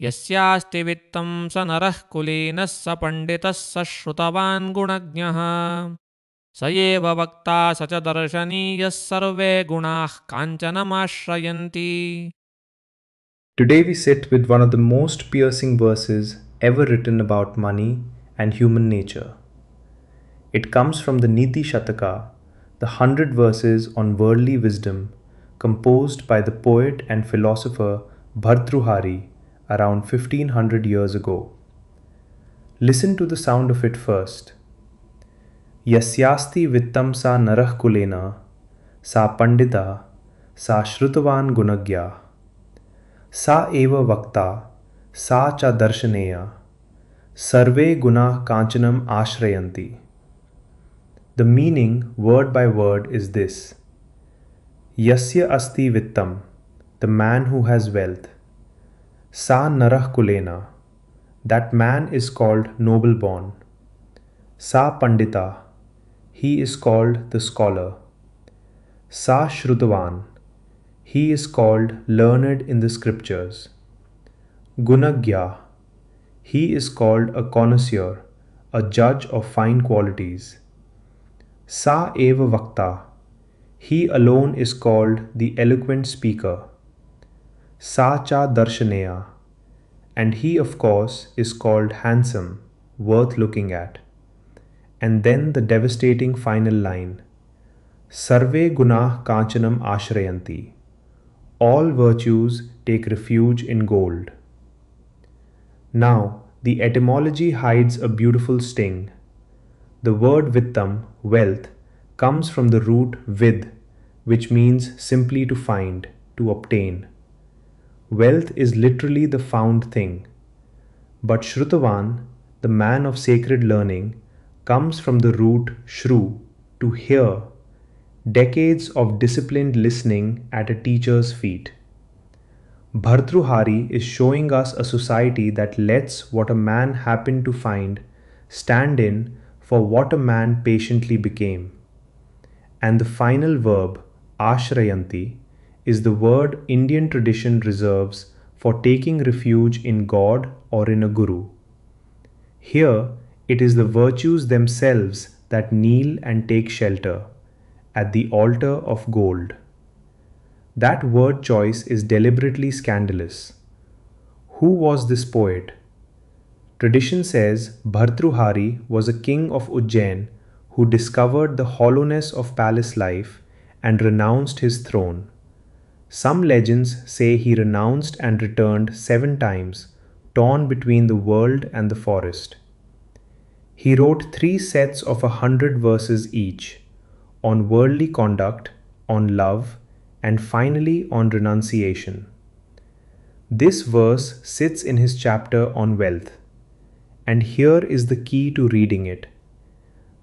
यस्यास्ति वित्तं स नरः कुलीनः स पण्डितः स श्रुतवान् गुणज्ञः स एव वक्ता स च दर्शनीयः सर्वे गुणाः काञ्चनमाश्रयन्ति. Today we sit with one of the most piercing verses ever written about money and human nature. It comes from the Niti Shataka, the 100 verses on worldly wisdom composed by the poet and philosopher Bhartrhari around 1500 years ago. Listen to the sound of it first. Yasyaasti vittam sa narah kuleenah, sa pandita, sa shrutavaan gunagya. Sa eva vakta, sa cha darshaneya, sarve guna kanchanam ashrayanti. The meaning, word by word, is this. Yasyaasti vittam, the man who has wealth. Sa narah kulena, that man is called noble born. Sa pandita, he is called the scholar. Sa shrutavaan, he is called learned in the scriptures. Gunagya, he is called a connoisseur, a judge of fine qualities. Sa eva vakta, he alone is called the eloquent speaker. Sa cha darshaneya, and he of course is called handsome, worth looking at. And then the devastating final line, Sarve gunah kanchanam ashrayanti. All virtues take refuge in gold. Now, the etymology hides a beautiful sting. The word vittam, wealth, comes from the root vid, which means simply to find, to obtain. Wealth is literally the found thing. But shrutavaan, the man of sacred learning, comes from the root shru, to hear, decades of disciplined listening at a teacher's feet. Bhartrhari is showing us a society that lets what a man happened to find stand in for what a man patiently became. And the final verb, ashrayanti, is the word Indian tradition reserves for taking refuge in God or in a guru. Here, it is the virtues themselves that kneel and take shelter at the altar of gold. That word choice is deliberately scandalous. Who was this poet? Tradition says Bhartrhari was a king of Ujjain who discovered the hollowness of palace life and renounced his throne. Some legends say he renounced and returned 7 times, torn between the world and the forest. He wrote 3 sets of 100 verses each, on worldly conduct, on love, and finally on renunciation. This verse sits in his chapter on wealth, and here is the key to reading it.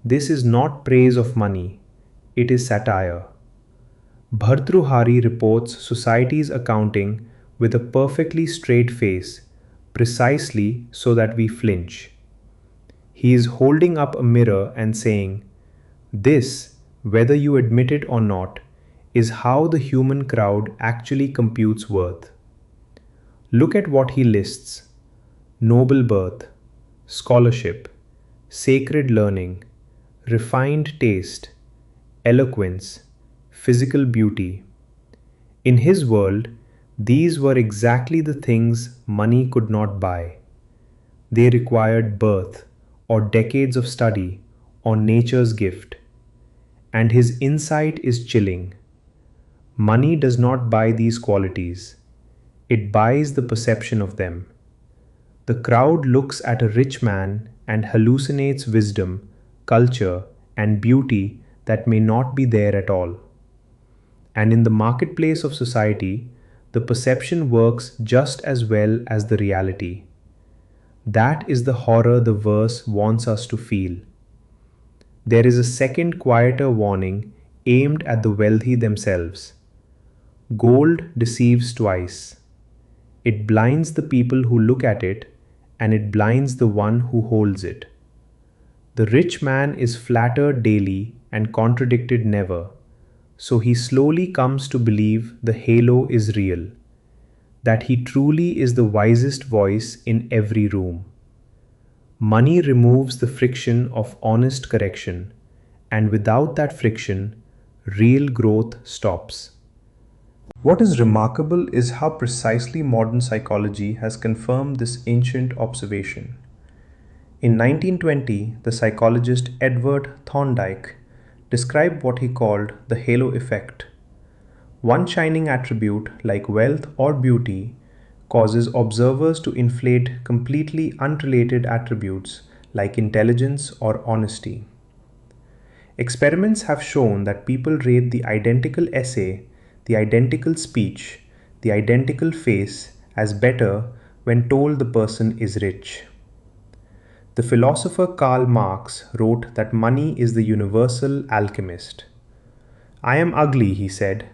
This is not praise of money, it is satire. Bhartrhari reports society's accounting with a perfectly straight face, precisely so that we flinch. He is holding up a mirror and saying, "This, whether you admit it or not, is how the human crowd actually computes worth." Look at what he lists: noble birth, scholarship, sacred learning, refined taste, eloquence, physical beauty. In his world, these were exactly the things money could not buy. They required birth, or decades of study, or nature's gift. And his insight is chilling. Money does not buy these qualities. It buys the perception of them. The crowd looks at a rich man and hallucinates wisdom, culture, and beauty that may not be there at all. And in the marketplace of society, the perception works just as well as the reality. That is the horror the verse wants us to feel. There is a second, quieter warning aimed at the wealthy themselves. Gold deceives twice. It blinds the people who look at it, and it blinds the one who holds it. The rich man is flattered daily and contradicted never, so he slowly comes to believe the halo is real. that he truly is the wisest voice in every room. Money removes the friction of honest correction, and without that friction, real growth stops. What is remarkable is how precisely modern psychology has confirmed this ancient observation. In 1920, the psychologist Edward Thorndike described what he called the halo effect. One shining attribute, like wealth or beauty, causes observers to inflate completely unrelated attributes like intelligence or honesty. Experiments have shown that people rate the identical essay, the identical speech, the identical face as better when told the person is rich. The philosopher Karl Marx wrote that money is the universal alchemist. I am ugly, he said,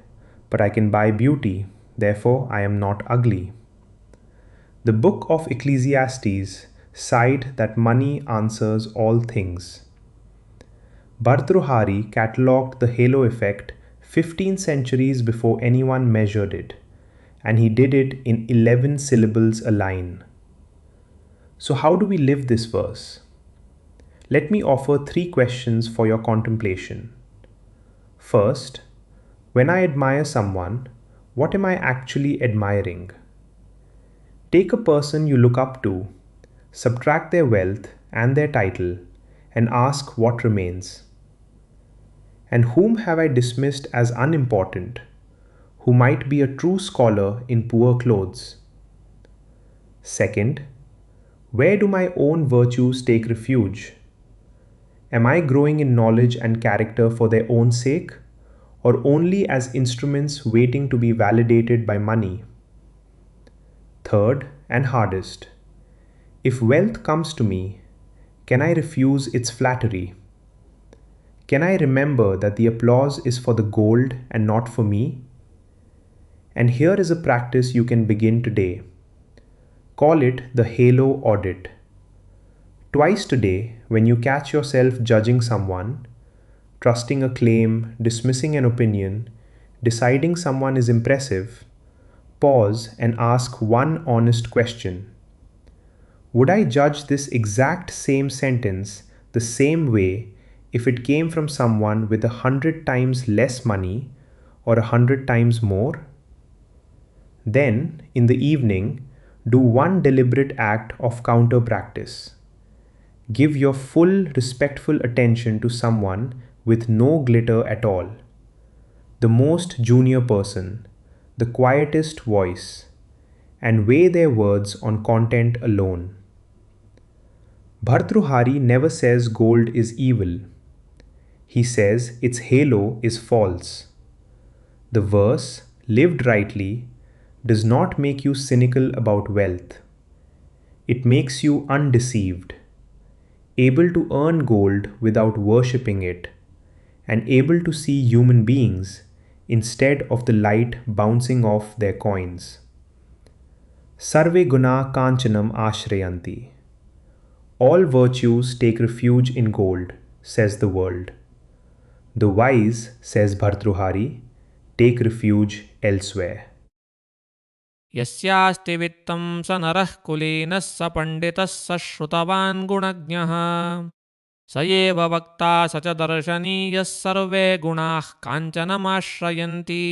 but I can buy beauty, therefore I am not ugly. The book of Ecclesiastes sighed that money answers all things. Bhartrhari catalogued the halo effect 15 centuries before anyone measured it, and he did it in 11 syllables a line. So, how do we live this verse? Let me offer 3 questions for your contemplation. First, when I admire someone, what am I actually admiring? Take a person you look up to, subtract their wealth and their title, and ask what remains. And whom have I dismissed as unimportant, who might be a true scholar in poor clothes? Second, where do my own virtues take refuge? Am I growing in knowledge and character for their own sake, or only as instruments waiting to be validated by money? Third, and hardest, if wealth comes to me, can I refuse its flattery? Can I remember that the applause is for the gold and not for me? And here is a practice you can begin today. Call it the halo audit. Twice today, when you catch yourself judging someone, trusting a claim, dismissing an opinion, deciding someone is impressive, pause and ask one honest question. Would I judge this exact same sentence the same way if it came from someone with 100 times less money or 100 times more? Then, in the evening, do one deliberate act of counter practice. Give your full respectful attention to someone with no glitter at all, the most junior person, the quietest voice, and weigh their words on content alone. Bhartrhari never says gold is evil. He says its halo is false. The verse, lived rightly, does not make you cynical about wealth. It makes you undeceived, able to earn gold without worshipping it, and able to see human beings instead of the light bouncing off their coins. Sarve guna kanchanam ashrayanti. All virtues take refuge in gold, says the world. The wise, says Bhartrhari, take refuge elsewhere. यस्यास्ति वित्तं स नरः कुलीनः स पण्डितः स श्रुतवान् गुणज्ञः स एव वक्ता स च दर्शनीयः सर्वे गुणाः काञ्चनमाश्रयन्ति